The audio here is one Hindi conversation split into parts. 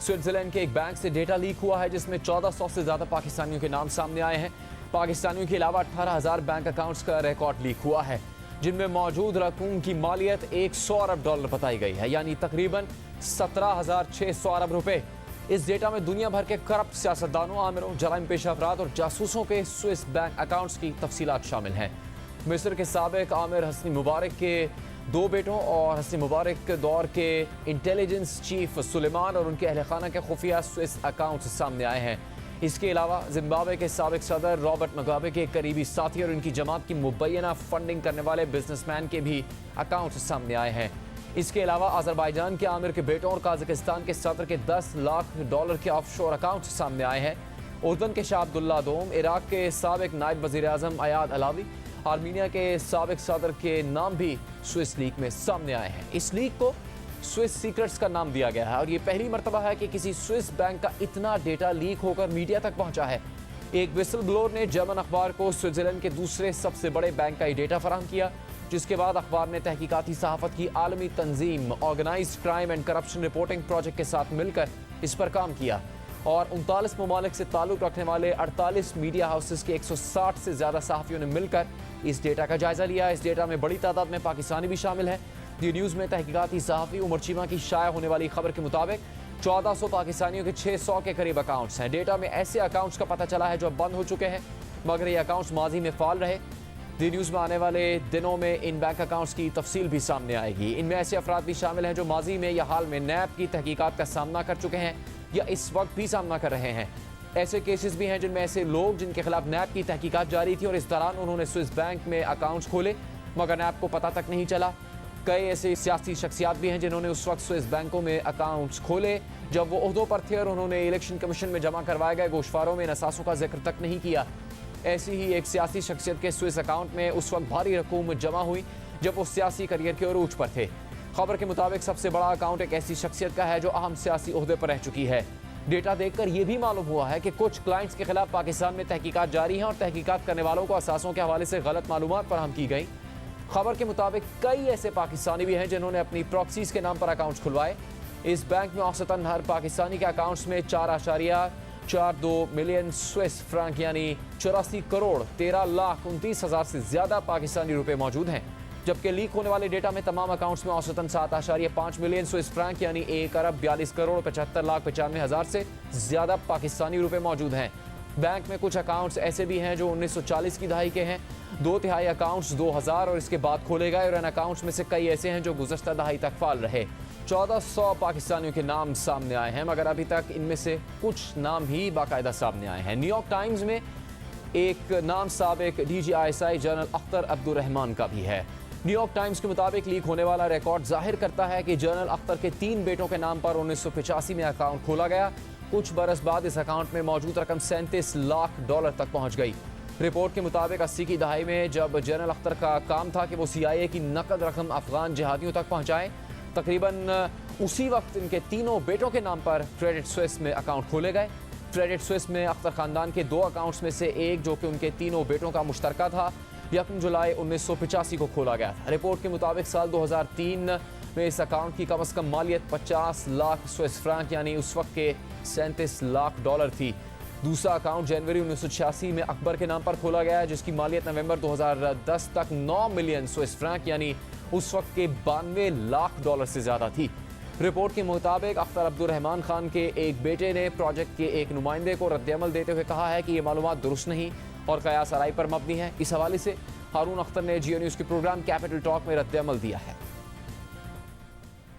स्विट्जरलैंड के एक बैंक से डेटा लीक हुआ है जिसमें 1400 से ज्यादा पाकिस्तानियों के नाम सामने आए हैं। पाकिस्तानियों के अलावा 18,000 बैंक अकाउंट्स का रिकॉर्ड लीक हुआ है जिनमें मौजूद रकूम की मालियत $100 अरब बताई गई है, यानी तकरीबन 17,600 अरब रुपए। इस डेटा में दुनिया भर के करप्ट सियासतदानों, आमिरों, जराइम पेशा अफराद और जासूसों के स्विस बैंक अकाउंट्स की तफसीलात शामिल हैं। मिस्र के साबिक आमिर हस्नी मुबारक के 2 बेटों और हस्नी मुबारक दौर के इंटेलिजेंस चीफ सुलेमान और उनके अहल खाना के खुफिया स्विस अकाउंट्स सामने आए हैं। इसके अलावा जिम्बाब्वे के साबिक सदर रॉबर्ट मुगाबे के करीबी साथी और उनकी जमात की मुबैना फंडिंग करने वाले बिजनेसमैन के भी अकाउंट्स सामने आए हैं। इसके अलावा अजरबैजान के आमिर के बेटों और काज़ाकिस्तान के सदर के $10 लाख के ऑफशोर अकाउंट्स सामने आए हैं। उर्दन के शाह अब्दुल्ला दोम, इराक के साबिक नायब वज़ीर आज़म अयाद अलावी, आर्मीनिया के साबिक सदर के नाम भी स्विस लीक में सामने आए हैं। इस लीक को स्विस सीक्रेट्स का नाम दिया गया है और ये पहली मर्तबा है कि किसी स्विस बैंक का इतना डेटा लीक होकर मीडिया तक पहुंचा है। एक विसल ब्लोअर ने जर्मन अखबार को स्विट्जरलैंड के दूसरे सबसे बड़े बैंक का ये डेटा फराहम किया, जिसके बाद अखबार ने तहकीकाती सहाफत की आलमी तंजीम organized crime and corruption reporting project के साथ मिलकर इस पर काम किया और 39 ममालिक से ताल्लुक़ रखने वाले 48 मीडिया हाउसेस के 160 से ज़्यादा सहाफ़ियों ने मिलकर इस डेटा का जायजा लिया। इस डेटा में बड़ी तादाद में पाकिस्तानी भी शामिल है। दी न्यूज़ में तहकीकाती सहाफ़ी उमर चीमा की शाया होने वाली खबर के मुताबिक 1400 पाकिस्तानियों के 600 के करीब अकाउंट्स हैं। डेटा में ऐसे अकाउंट्स का पता चला है जो अब बंद हो चुके हैं, मगर ये अकाउंट्स माजी में फाल रहे। दी न्यूज़ में आने वाले दिनों में इन बैंक अकाउंट्स की तफसील भी सामने आएगी। इनमें ऐसे अफराद भी शामिल हैं जो माजी में या हाल में नैब की तहकीकात का सामना कर चुके हैं या इस वक्त भी सामना कर रहे हैं। ऐसे केसेस भी हैं जिनमें ऐसे लोग जिनके खिलाफ नैब की तहकीकात जारी थी और इस दौरान उन्होंने स्विस बैंक में अकाउंट्स खोले मगर नैब को पता तक नहीं चला। कई ऐसे सियासी शख्सियात भी हैं जिन्होंने उस वक्त स्विस बैंकों में अकाउंट्स खोले जब वो ओहदों पर थे और उन्होंने इलेक्शन कमीशन में जमा करवाए गए गोशवारों में नसासों का जिक्र तक नहीं किया। ऐसी ही एक सियासी शख्सियत के स्विस अकाउंट में उस वक्त भारी रकूम जमा हुई जब वो सियासी करियर के अरूज पर थे। खबर के मुताबिक सबसे बड़ा अकाउंट एक ऐसी शख्सियत का है जो अहम सियासी ओहदे पर रह चुकी है। डेटा देखकर यह भी मालूम हुआ है कि कुछ क्लाइंट्स के खिलाफ पाकिस्तान में तहकीकात जारी हैं और तहकीकात करने वालों को असासों के हवाले से गलत मालूमात फराहम की गई। खबर के मुताबिक कई ऐसे पाकिस्तानी भी हैं जिन्होंने अपनी प्रॉक्सीज के नाम पर अकाउंट्स खुलवाए। इस बैंक में औसतन हर पाकिस्तानी के अकाउंट्स में 4.42 मिलियन स्विस फ्रांक यानी 84 करोड़ 13,29,000 से ज्यादा पाकिस्तानी रुपए मौजूद हैं, जबकि लीक होने वाले डेटा में तमाम अकाउंट्स में औसतन 7.5 मिलियन स्विस फ्रांक यानी 1 अरब 42 करोड़ 75,95,000 से ज्यादा पाकिस्तानी रुपए मौजूद हैं। बैंक में कुछ अकाउंट्स ऐसे भी हैं जो 1940 की दहाई के हैं। 2/3 अकाउंट्स 2000 और इसके बाद खोले गए और इन अकाउंट्स में से कई ऐसे हैं जो गुज़श्ता दहाई तक फाल रहे। 1400 पाकिस्तानियों के नाम सामने आए हैं मगर अभी तक इनमें से कुछ नाम ही बाकायदा सामने आए हैं। न्यूयॉर्क टाइम्स में एक नाम साबिक DGISI जनरल अख्तर अब्दुर्रहमान का भी है। न्यूयॉर्क टाइम्स के मुताबिक लीक होने वाला रिकॉर्ड जाहिर करता है कि जनरल अख्तर के 3 बेटों के नाम पर 1985 में अकाउंट खोला गया। कुछ बरस बाद इस अकाउंट में मौजूद रकम $37 लाख तक पहुंच गई। रिपोर्ट के मुताबिक 80 की दहाई में जब जनरल अख्तर का काम था कि वो CIA की नकद रकम अफगान जिहादियों तक पहुंचाएं, तकरीबन उसी वक्त इनके तीनों बेटों के नाम पर क्रेडिट स्विस में अकाउंट खोले गए। क्रेडिट स्विस में अख्तर खानदान के 2 अकाउंट्स में से एक जो कि उनके तीनों बेटों का मुश्तरका था 1 जुलाई 1985 को खोला गया था। रिपोर्ट के मुताबिक साल 2003 में इस अकाउंट की कम अज़ कम मालियत 50 लाख स्विस फ्रांक यानी उस वक्त के $37 लाख थी। दूसरा अकाउंट जनवरी 1986 में अकबर के नाम पर खोला गया है जिसकी मालियत नवंबर 2010 तक 9 मिलियन स्विस फ्रांक यानी उस वक्त के $92 लाख से ज्यादा थी। रिपोर्ट के मुताबिक अख्तर अब्दुर्रहमान खान के एक बेटे ने प्रोजेक्ट के एक नुमाइंदे को रद्दअमल देते हुए कहा है कि ये मालूमात दुरुस्त नहीं और कयास आराई पर मबनी है। इस हवाले से हारून अख्तर ने जियो न्यूज़ के प्रोग्राम कैपिटल टॉक में रद्दअमल दिया है।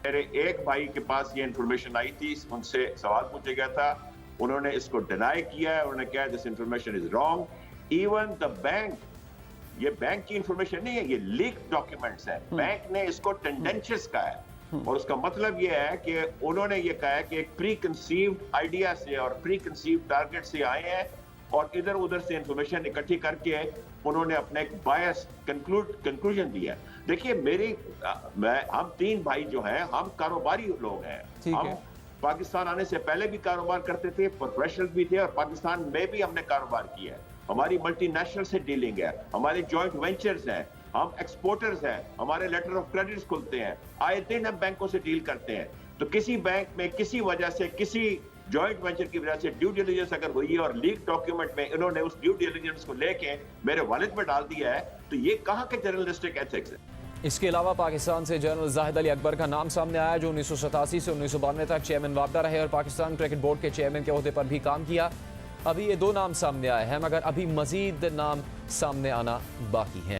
मेरे एक भाई के पास ये इन्फॉर्मेशन आई थी, उनसे सवाल पूछा गया था, उन्होंने इसको डिनाई किया है। उन्होंने कहा this information is wrong. Even the bank, ये बैंक की इन्फॉर्मेशन नहीं है, ये लीक डॉक्यूमेंट्स है। बैंक ने इसको टेंडेंशियस कहा है और उसका मतलब ये है कि उन्होंने ये कहा है कि एक प्री कंसीव्ड आइडिया से और प्री कंसीव्ड टारगेट से आए हैं और इधर उधर से इंफॉर्मेशन इकट्ठी करके उन्होंने अपने एक बायस कंक्लूजन दिया। देखिए हम 3 भाई जो हैं, हम कारोबारी लोग हैं। हम पाकिस्तान आने से पहले भी कारोबार करते थे, प्रोफेशनल भी थे और पाकिस्तान में भी हमने कारोबार किया है। हमारी मल्टीनेशनल से डीलिंग है, हमारे जॉइंट वेंचर्स हैं, हम एक्सपोर्टर्स हैं, हमारे लेटर ऑफ क्रेडिट्स खुलते हैं, आए दिन हम बैंकों से डील करते हैं। तो किसी बैंक में किसी वजह से किसी जॉइंट वेंचर की वजह से ड्यू डिलिजेंस अगर हुई है और लीक डॉक्यूमेंट में इन्होंने उस ड्यू डिलिजेंस को लेके मेरे वॉलेट में डाल दिया है, तो ये कहाँ के जर्नलिस्टिक एथिक्स है? इसके अलावा पाकिस्तान से जनरल जाहिद अली अकबर का नाम सामने आया, जो 1987 से 1992 तक चेयरमैन वापदा रहे और पाकिस्तान क्रिकेट बोर्ड के चेयरमैन के ओहदे पर भी काम किया। अभी ये 2 नाम सामने आए हैं, मगर अभी मजीद नाम सामने आना बाकी हैं।